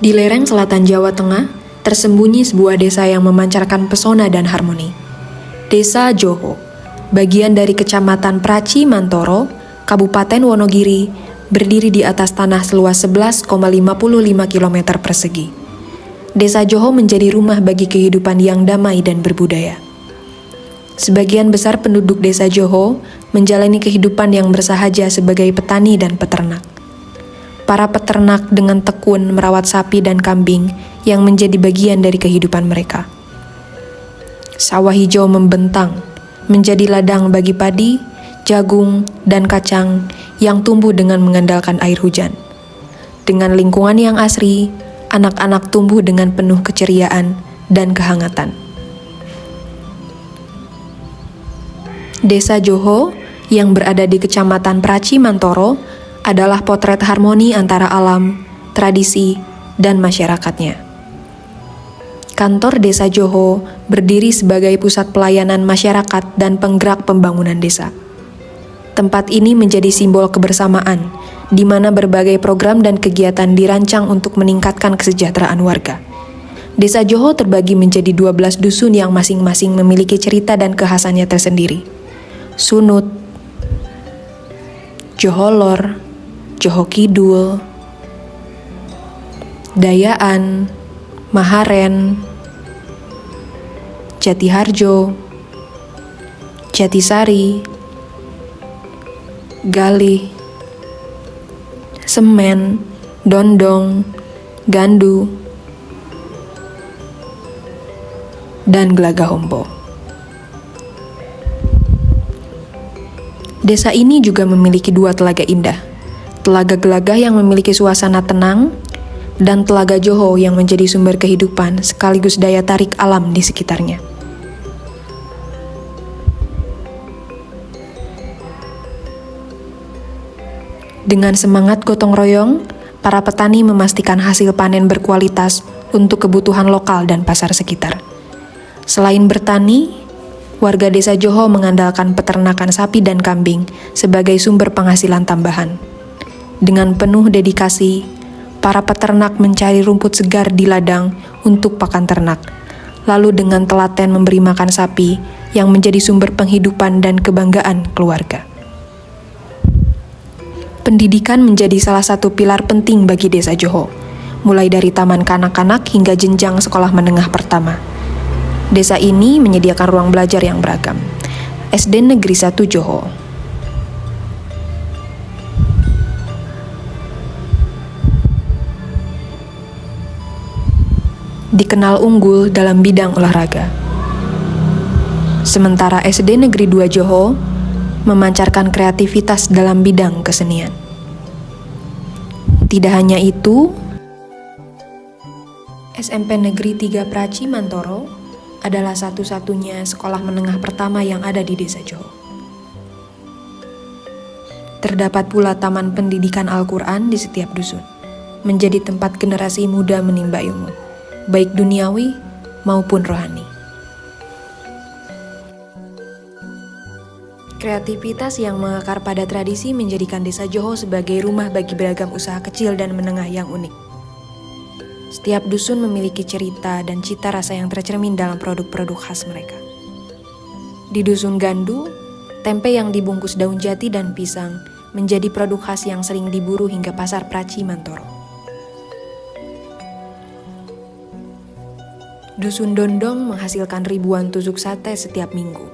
Di lereng selatan Jawa Tengah, tersembunyi sebuah desa yang memancarkan pesona dan harmoni. Desa Joho, bagian dari Kecamatan Praci Mantoro, Kabupaten Wonogiri, berdiri di atas tanah seluas 11,55 km persegi. Desa Joho menjadi rumah bagi kehidupan yang damai dan berbudaya. Sebagian besar penduduk desa Joho menjalani kehidupan yang bersahaja sebagai petani dan peternak. Para peternak dengan tekun merawat sapi dan kambing yang menjadi bagian dari kehidupan mereka. Sawah hijau membentang, menjadi ladang bagi padi, jagung, dan kacang yang tumbuh dengan mengandalkan air hujan. Dengan lingkungan yang asri, anak-anak tumbuh dengan penuh keceriaan dan kehangatan. Desa Joho yang berada di Kecamatan Praci Mantoro adalah potret harmoni antara alam, tradisi, dan masyarakatnya. Kantor Desa Joho berdiri sebagai pusat pelayanan masyarakat dan penggerak pembangunan desa. Tempat ini menjadi simbol kebersamaan, di mana berbagai program dan kegiatan dirancang untuk meningkatkan kesejahteraan warga. Desa Joho terbagi menjadi 12 dusun yang masing-masing memiliki cerita dan kekhasannya tersendiri. Sunut, Joholor, Joho Kidul, Dayaan, Maharen, Jatiharjo, Jatisari, Galih, Semen, Dondong, Gandu, dan Glagahombo. Desa ini juga memiliki 2 telaga indah. Telaga Gelagah yang memiliki suasana tenang, dan Telaga Joho yang menjadi sumber kehidupan sekaligus daya tarik alam di sekitarnya. Dengan semangat gotong royong, para petani memastikan hasil panen berkualitas untuk kebutuhan lokal dan pasar sekitar. Selain bertani, warga desa Joho mengandalkan peternakan sapi dan kambing sebagai sumber penghasilan tambahan. Dengan penuh dedikasi, para peternak mencari rumput segar di ladang untuk pakan ternak, lalu dengan telaten memberi makan sapi yang menjadi sumber penghidupan dan kebanggaan keluarga. Pendidikan menjadi salah satu pilar penting bagi desa Joho, mulai dari taman kanak-kanak hingga jenjang sekolah menengah pertama. Desa ini menyediakan ruang belajar yang beragam. SD Negeri 1 Joho, dikenal unggul dalam bidang olahraga. Sementara SD Negeri 2 Joho memancarkan kreativitas dalam bidang kesenian. Tidak hanya itu, SMP Negeri 3 Praci Mantoro adalah satu-satunya sekolah menengah pertama yang ada di desa Joho. Terdapat pula taman pendidikan Al-Quran di setiap dusun, menjadi tempat generasi muda menimba ilmu, baik duniawi maupun rohani. Kreativitas yang mengakar pada tradisi menjadikan desa Joho sebagai rumah bagi beragam usaha kecil dan menengah yang unik. Setiap dusun memiliki cerita dan cita rasa yang tercermin dalam produk-produk khas mereka. Di dusun Gandu, tempe yang dibungkus daun jati dan pisang menjadi produk khas yang sering diburu hingga pasar Praci Mantoro. Dusun Dondong menghasilkan ribuan tusuk sate setiap minggu,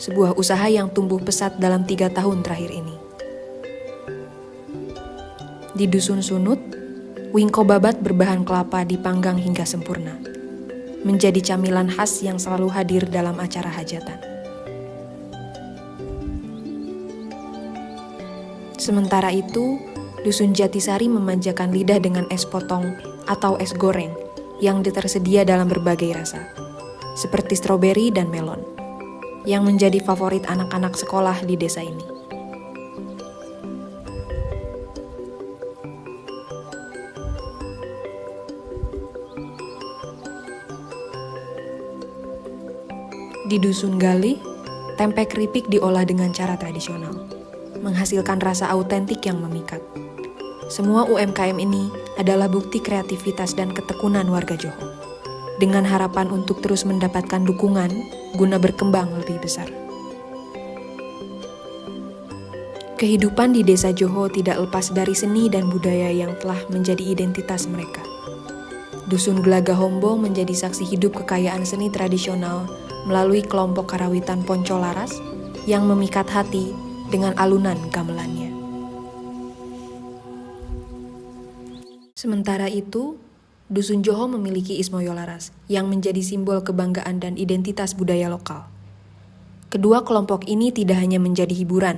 sebuah usaha yang tumbuh pesat dalam 3 tahun terakhir ini. Di Dusun Sunut, wingko babat berbahan kelapa dipanggang hingga sempurna, menjadi camilan khas yang selalu hadir dalam acara hajatan. Sementara itu, Dusun Jatisari memanjakan lidah dengan es potong atau es goreng yang tersedia dalam berbagai rasa, seperti stroberi dan melon, yang menjadi favorit anak-anak sekolah di desa ini. Di Dusun Galih, tempe keripik diolah dengan cara tradisional, menghasilkan rasa autentik yang memikat. Semua UMKM ini adalah bukti kreativitas dan ketekunan warga Johor, dengan harapan untuk terus mendapatkan dukungan guna berkembang lebih besar. Kehidupan di desa Johor tidak lepas dari seni dan budaya yang telah menjadi identitas mereka. Dusun Gelagah Hombo menjadi saksi hidup kekayaan seni tradisional melalui kelompok karawitan Ponco Laras yang memikat hati dengan alunan gamelannya. Sementara itu, Dusun Johor memiliki Ismoyo Laras yang menjadi simbol kebanggaan dan identitas budaya lokal. Kedua kelompok ini tidak hanya menjadi hiburan,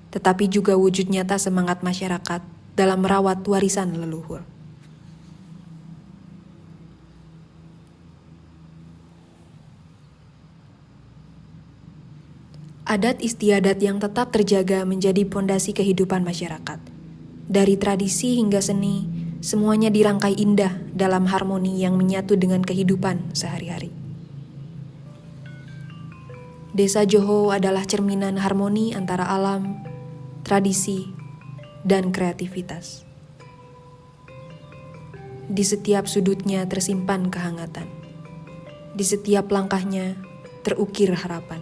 tetapi juga wujud nyata semangat masyarakat dalam merawat warisan leluhur. Adat istiadat yang tetap terjaga menjadi pondasi kehidupan masyarakat. Dari tradisi hingga seni, semuanya dirangkai indah dalam harmoni yang menyatu dengan kehidupan sehari-hari. Desa Johor adalah cerminan harmoni antara alam, tradisi, dan kreativitas. Di setiap sudutnya tersimpan kehangatan. Di setiap langkahnya terukir harapan.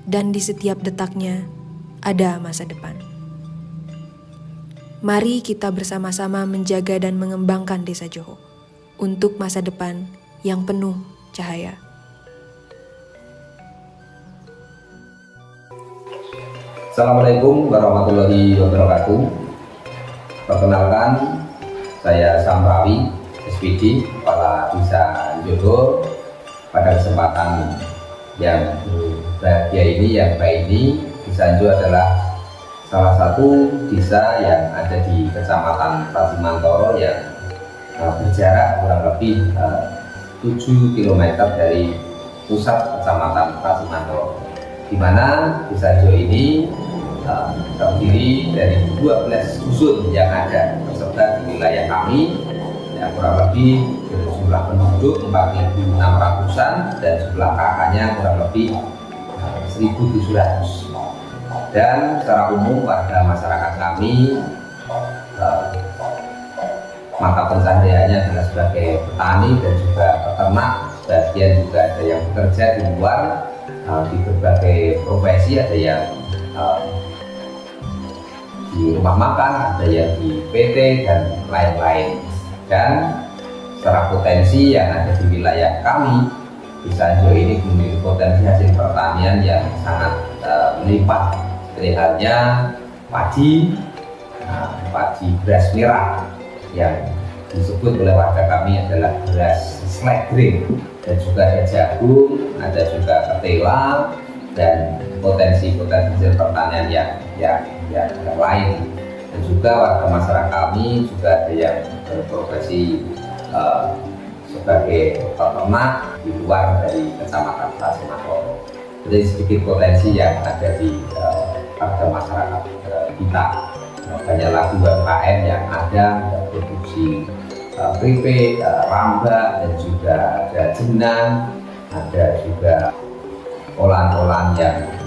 Dan di setiap detaknya ada masa depan. Mari kita bersama-sama menjaga dan mengembangkan desa Johor untuk masa depan yang penuh cahaya. Assalamualaikum warahmatullahi wabarakatuh. Perkenalkan, saya Samrawi, SPD, Kepala Desa Johor. Pada kesempatan yang berbahagia ini, yang baik ini, Desa Johor adalah salah satu desa yang ada di Kecamatan Prasimantoro yang berjarak kurang lebih 7 km dari pusat Kecamatan Prasimantoro, di mana Desa Johor ini terdiri dari 12 dusun yang ada tersebar di wilayah kami, yang kurang lebih jumlah penduduk 4.600-an dan jumlah kakaknya kurang lebih 1.700. Dan secara umum warga masyarakat kami mata pencahariannya adalah sebagai petani dan juga peternak. Sebagian juga ada yang bekerja di luar di berbagai profesi, ada yang di rumah makan, ada yang di PT dan lain-lain. Dan secara potensi yang ada di wilayah kami, Desa Johor ini memiliki potensi hasil pertanian yang sangat melimpah. Seperti halnya padi beras merah yang disebut oleh warga kami adalah beras slaggring, dan juga ada jagung, ada juga ketela, dan potensi-potensi hasil pertanian yang lain. Dan juga warga masyarakat kami juga ada yang berprofesi sebagai peternak di luar dari Kecamatan Prasimantoro. Jadi sedikit potensi yang ada di warga masyarakat kita. Banyak lagi UMKM yang ada produksi keripik, rambak, dan juga ada jenang, ada juga olahan-olahan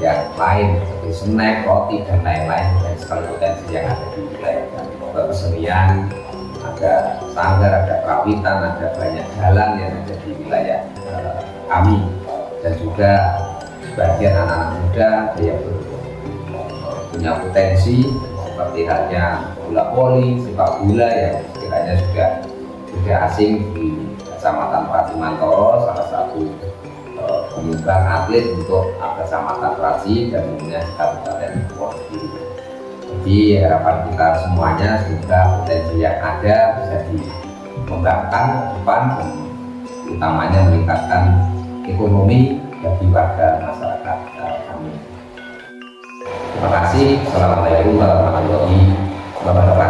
yang lain seperti snack, roti, dan lain-lain. Dan sekali potensi yang ada di wilayah kami. Ada kesenian, ada sanggar, ada perawitan, ada banyak jalan yang ada di wilayah kami. Dan juga sebagian anak-anak muda yang punya potensi seperti halnya bola voli, sepak bola yang sekiranya sudah asing di Kecamatan Prasimantoro, salah satu penyumbang atlet untuk Kecamatan Praji dan umumnya di Kabupaten Wonogiri. Jadi harapan kita semuanya semoga potensi yang ada bisa dikembangkan ke depan, dan utamanya meningkatkan ekonomi bagi warga masyarakat kami. Terima kasih. Assalamualaikum warahmatullahi wabarakatuh.